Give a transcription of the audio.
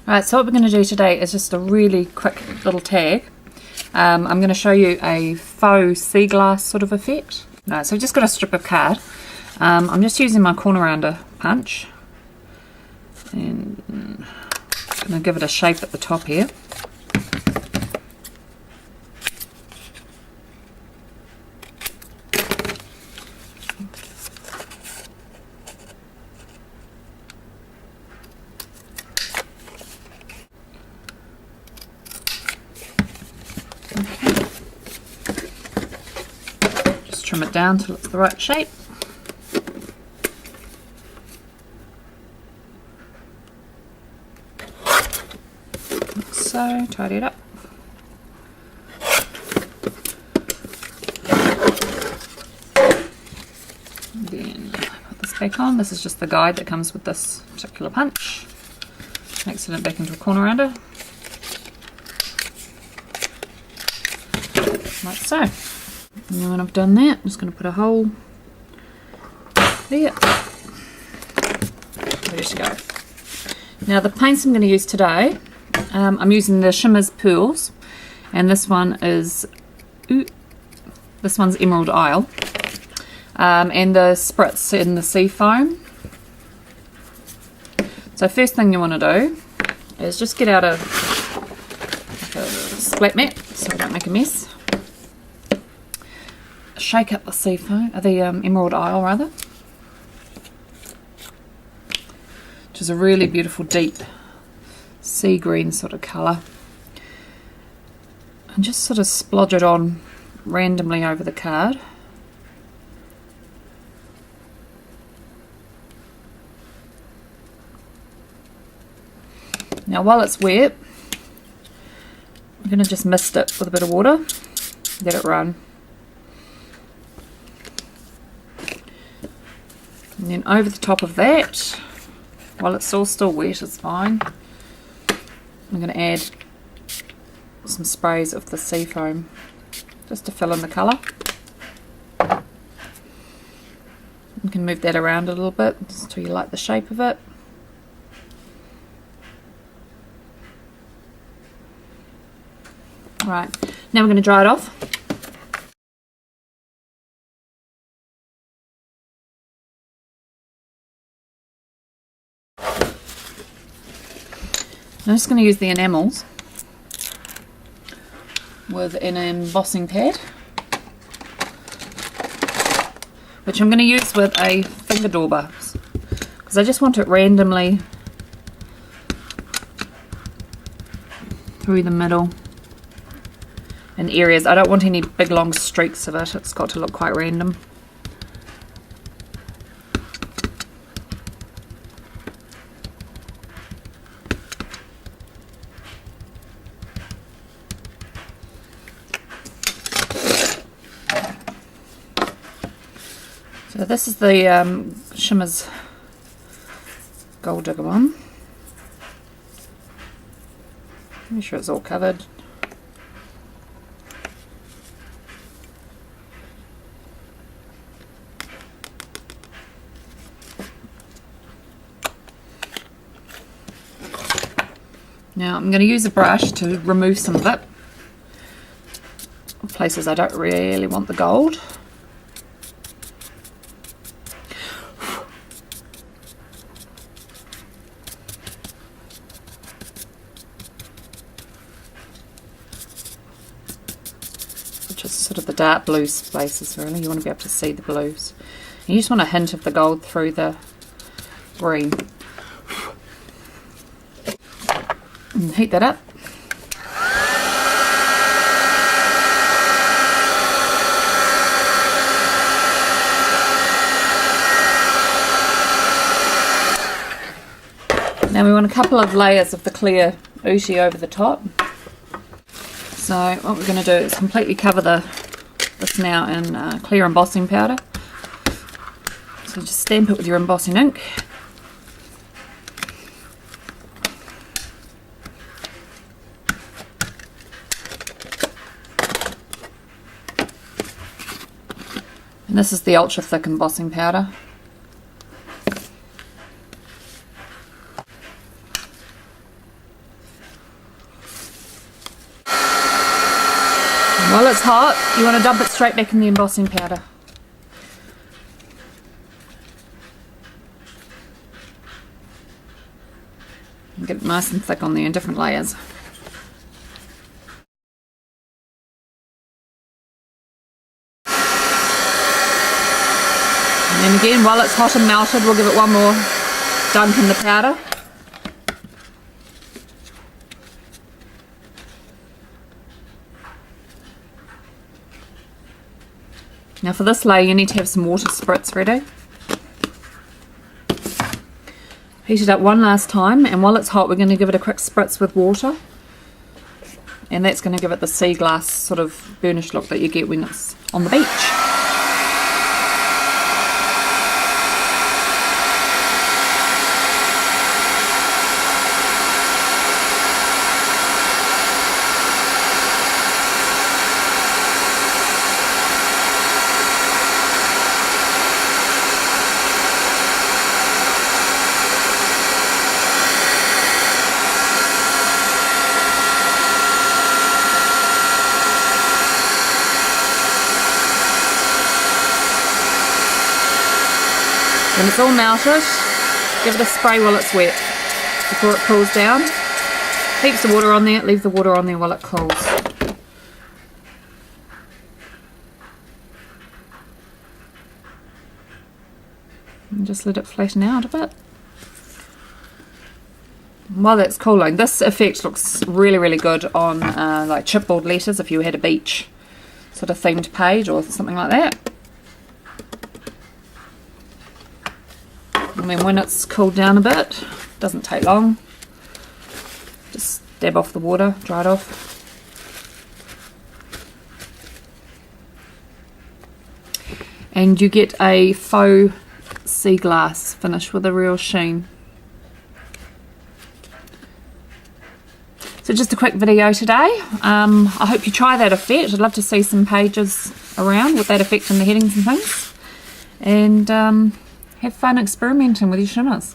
Right, so what we're going to do today is just a really quick little tag. I'm going to show you a faux sea glass sort of effect. No, so I've just got a strip of card. I'm just using my corner rounder punch. And I'm going to give it a shape at the top here. Trim it down till it's the right shape. Like so, tidy it up. Then put this back on. This is just the guide that comes with this particular punch. Mixing it back into a corner rounder. Like so. And then when I've done that, I'm just going to put a hole there. Ready to go. Now the paints I'm going to use today, I'm using the Shimmerz Pearls, and this one is, this one's Emerald Isle, and the Spritz in the Sea Foam. So first thing you want to do is just get out a splat mat so we don't make a mess. Shake up the sea foam, the Emerald Isle rather, which is a really beautiful deep sea green sort of colour, and just sort of splodge it on randomly over the card. Now while it's wet, I'm going to just mist it with a bit of water, let it run. And then over the top of that, while it's all still wet, it's fine, I'm going to add some sprays of the sea foam just to fill in the colour. You can move that around a little bit just until you like the shape of it. Right, now we're going to dry it off. I'm just going to use the enamels with an embossing pad, which I'm going to use with a finger dauber because I just want it randomly through the middle in areas. I don't want any big long streaks of it, it's got to look quite random. So this is the Shimmerz Gold Digger one. Make sure it's all covered. Now I'm going to use a brush to remove some of it. Places I don't really want the gold. Just sort of the dark blue places really, you want to be able to see the blues. You just want a hint of the gold through the green. And heat that up. Now we want a couple of layers of the clear ooty over the top. So what we're going to do is completely cover this now in clear embossing powder. So just stamp it with your embossing ink. And this is the ultra thick embossing powder. While it's hot, you want to dump it straight back in the embossing powder. And get it nice and thick on there in different layers. And then again, while it's hot and melted, we'll give it one more dunk in the powder. Now for this layer, you need to have some water spritz ready. Heat it up one last time, and while it's hot, we're going to give it a quick spritz with water. And that's going to give it the sea glass sort of burnish look that you get when it's on the beach. When it's all melted, give it a spray while it's wet before it cools down. Heaps of water on there, leave the water on there while it cools. And just let it flatten out a bit. While that's cooling, this effect looks really, really good on like chipboard letters if you had a beach sort of themed page or something like that. And then when it's cooled down a bit, doesn't take long, just dab off the water, dry it off. And you get a faux sea glass finish with a real sheen. So just a quick video today. I hope you try that effect. I'd love to see some pages around with that effect in the headings and things. And have fun experimenting with your shimmers.